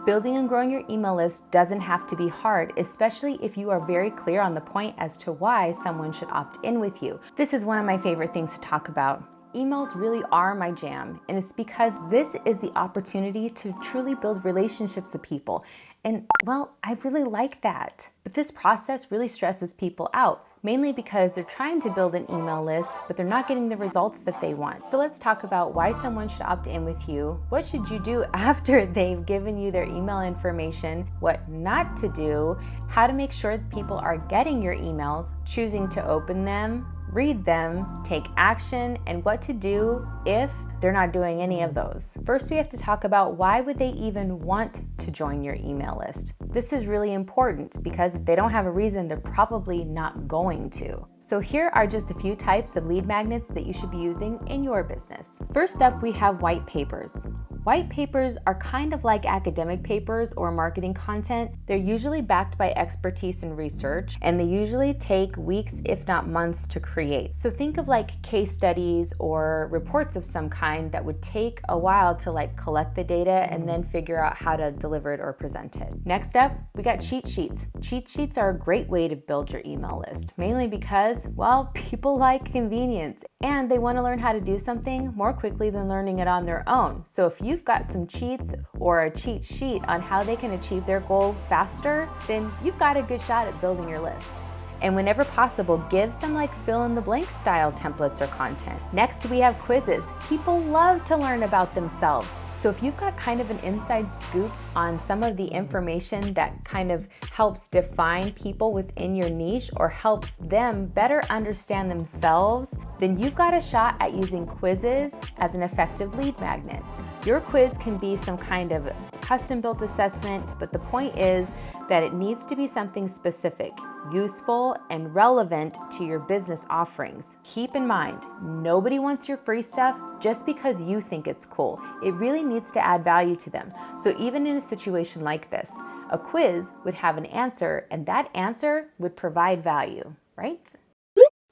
Building and growing your email list doesn't have to be hard, especially if you are very clear on the point as to why someone should opt in with you. This is one of my favorite things to talk about. Emails really are my jam, and it's because this is the opportunity to truly build relationships with people. And well, I really like that. But this process really stresses people out, mainly because they're trying to build an email list, but they're not getting the results that they want. So let's talk about why someone should opt in with you. What should you do after they've given you their email information? What not to do? How to make sure people are getting your emails, choosing to open them, read them, take action, and what to do if they're not doing any of those. First, we have to talk about why would they even want to join your email list. This is really important because if they don't have a reason, they're probably not going to. So here are just a few types of lead magnets that you should be using in your business. First up, we have white papers. White papers are kind of like academic papers or marketing content. They're usually backed by expertise and research, and they usually take weeks, if not months, to create. So think of like case studies or reports of some kind that would take a while to like collect the data and then figure out how to deliver it or present it. Next up, we got cheat sheets. Cheat sheets are a great way to build your email list, mainly because, well, people like convenience and they want to learn how to do something more quickly than learning it on their own. So if you've got some cheats or a cheat sheet on how they can achieve their goal faster, then you've got a good shot at building your list. And whenever possible, give some like fill in the blank style templates or content. Next, we have quizzes. People love to learn about themselves. So if you've got kind of an inside scoop on some of the information that kind of helps define people within your niche or helps them better understand themselves, then you've got a shot at using quizzes as an effective lead magnet. Your quiz can be some kind of custom-built assessment, but the point is that it needs to be something specific, useful, and relevant to your business offerings. Keep in mind, nobody wants your free stuff just because you think it's cool. It really needs to add value to them. So even in a situation like this, a quiz would have an answer, and that answer would provide value, right?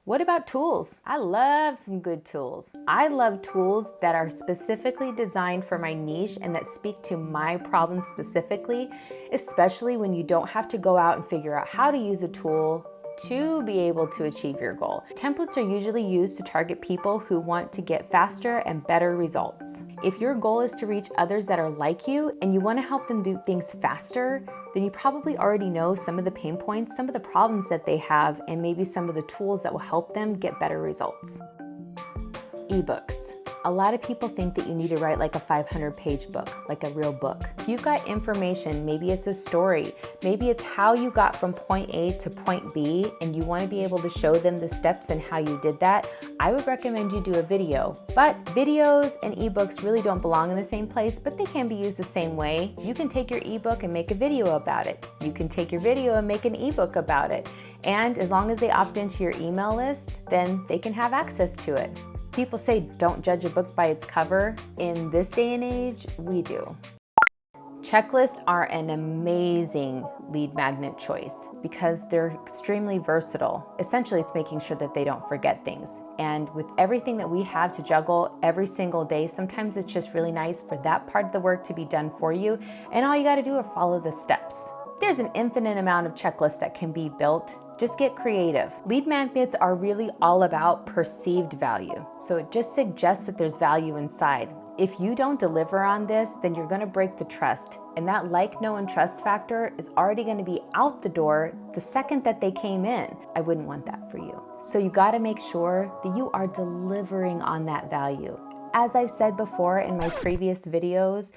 What about tools? I love some good tools. I love tools that are specifically designed for my niche and that speak to my problems specifically, especially when you don't have to go out and figure out how to use a tool to be able to achieve your goal. Templates are usually used to target people who want to get faster and better results. If your goal is to reach others that are like you and you want to help them do things faster, then you probably already know some of the pain points, some of the problems that they have, and maybe some of the tools that will help them get better results. Ebooks. A lot of people think that you need to write like a 500-page book, like a real book. If you've got information, maybe it's a story, maybe it's how you got from point A to point B, and you want to be able to show them the steps and how you did that, I would recommend you do a video. But videos and ebooks really don't belong in the same place, but they can be used the same way. You can take your ebook and make a video about it. You can take your video and make an ebook about it. And as long as they opt into your email list, then they can have access to it. People say don't judge a book by its cover. In this day and age, we do. Checklists are an amazing lead magnet choice because they're extremely versatile. Essentially, it's making sure that they don't forget things. And with everything that we have to juggle every single day, sometimes it's just really nice for that part of the work to be done for you. And all you got to do is follow the steps. There's an infinite amount of checklists that can be built. Just get creative. Lead magnets are really all about perceived value. So it just suggests that there's value inside. If you don't deliver on this, then you're gonna break the trust. And that like, know, and trust factor is already gonna be out the door the second that they came in. I wouldn't want that for you. So you gotta make sure that you are delivering on that value. As I've said before in my previous videos,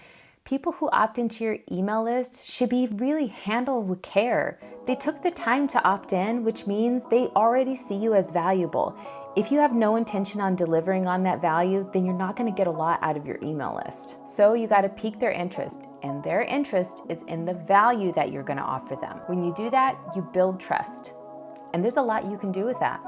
people who opt into your email list should be really handled with care. They took the time to opt in, which means they already see you as valuable. If you have no intention on delivering on that value, then you're not going to get a lot out of your email list. So you got to pique their interest, and their interest is in the value that you're going to offer them. When you do that, you build trust. And there's a lot you can do with that.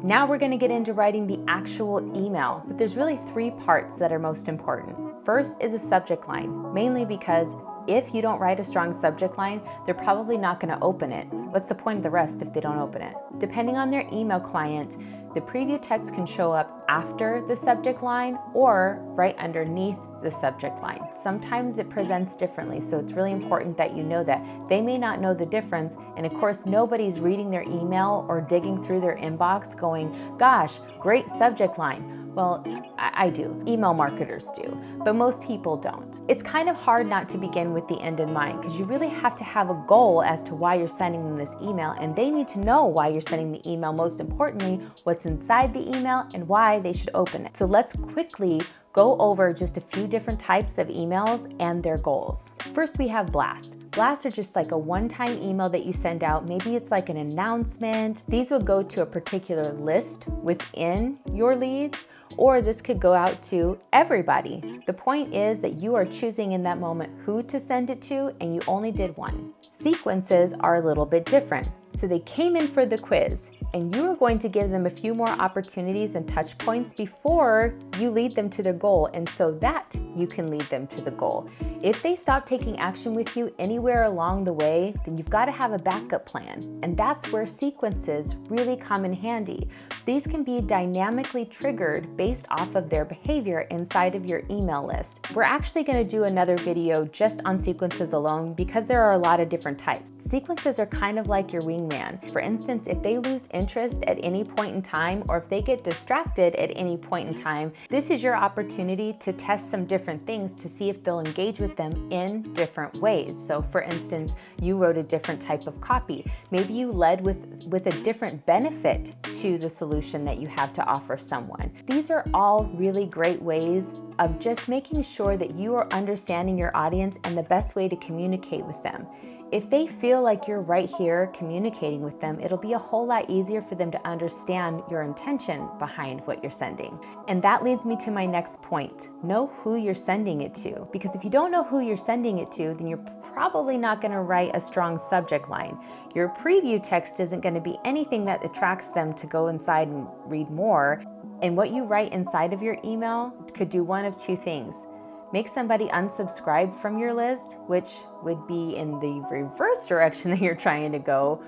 Now we're going to get into writing the actual email, but there's really 3 parts that are most important. First is a subject line, mainly because if you don't write a strong subject line, they're probably not going to open it. What's the point of the rest if they don't open it? Depending on their email client, the preview text can show up after the subject line or right underneath the subject line. Sometimes it presents differently, so it's really important that you know that. They may not know the difference, and of course, nobody's reading their email or digging through their inbox going, gosh, great subject line. Well, I do. Email marketers do, but most people don't. It's kind of hard not to begin with the end in mind because you really have to have a goal as to why you're sending them this email, and they need to know why you're sending the email. Most importantly, what's inside the email and why they should open it. So let's quickly go over just a few different types of emails and their goals. First, we have blasts. Blasts are just like a one-time email that you send out. Maybe it's like an announcement. These would go to a particular list within your leads, or this could go out to everybody. The point is that you are choosing in that moment who to send it to, and you only did one. Sequences are a little bit different. So they came in for the quiz, and you are going to give them a few more opportunities and touch points before you lead them to their goal, and so that you can lead them to the goal. If they stop taking action with you anywhere along the way, then you've got to have a backup plan, and that's where sequences really come in handy. These can be dynamically triggered based off of their behavior inside of your email list. We're actually going to do another video just on sequences alone because there are a lot of different types. Sequences are kind of like your wingman. For instance, if they lose interest at any point in time, or if they get distracted at any point in time, this is your opportunity to test some different things to see if they'll engage with them in different ways. So for instance, you wrote a different type of copy. Maybe you led with a different benefit to the solution that you have to offer someone. These are all really great ways of just making sure that you are understanding your audience and the best way to communicate with them. If they feel like you're right here communicating with them, it'll be a whole lot easier for them to understand your intention behind what you're sending. And that leads me to my next point. Know who you're sending it to. Because if you don't know who you're sending it to, then you're probably not going to write a strong subject line. Your preview text isn't going to be anything that attracts them to go inside and read more. And what you write inside of your email could do one of two things. Make somebody unsubscribe from your list, which would be in the reverse direction that you're trying to go,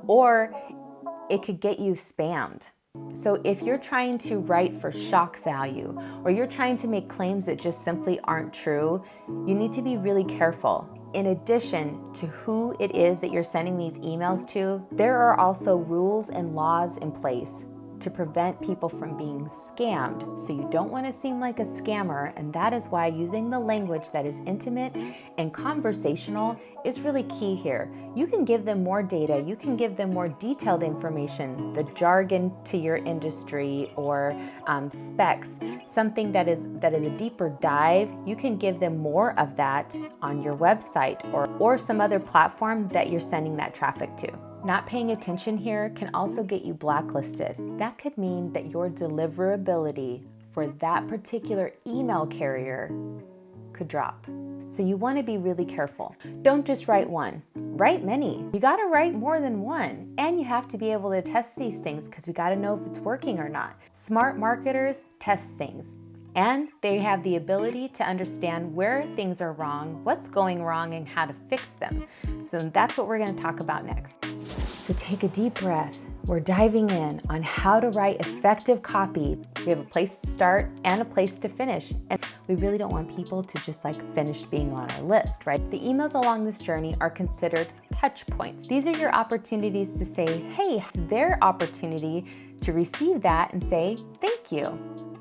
or it could get you spammed. So if you're trying to write for shock value, or you're trying to make claims that just simply aren't true, you need to be really careful. In addition to who it is that you're sending these emails to, there are also rules and laws in place to prevent people from being scammed. So you don't want to seem like a scammer, and that is why using the language that is intimate and conversational is really key here. You can give them more data, you can give them more detailed information, the jargon to your industry, or specs, something that is a deeper dive. You can give them more of that on your website or some other platform that you're sending that traffic to. Not paying attention here can also get you blacklisted. That could mean that your deliverability for that particular email carrier could drop. So you want to be really careful. Don't just write one, write many. You got to write more than one. And you have to be able to test these things because we got to know if it's working or not. Smart marketers test things. And they have the ability to understand where things are wrong, what's going wrong, and how to fix them. So that's what we're going to talk about next. So take a deep breath. We're diving in on how to write effective copy. We have a place to start and a place to finish. And we really don't want people to just finish being on our list, right? The emails along this journey are considered touch points. These are your opportunities to say, hey, it's their opportunity to receive that and say, thank you.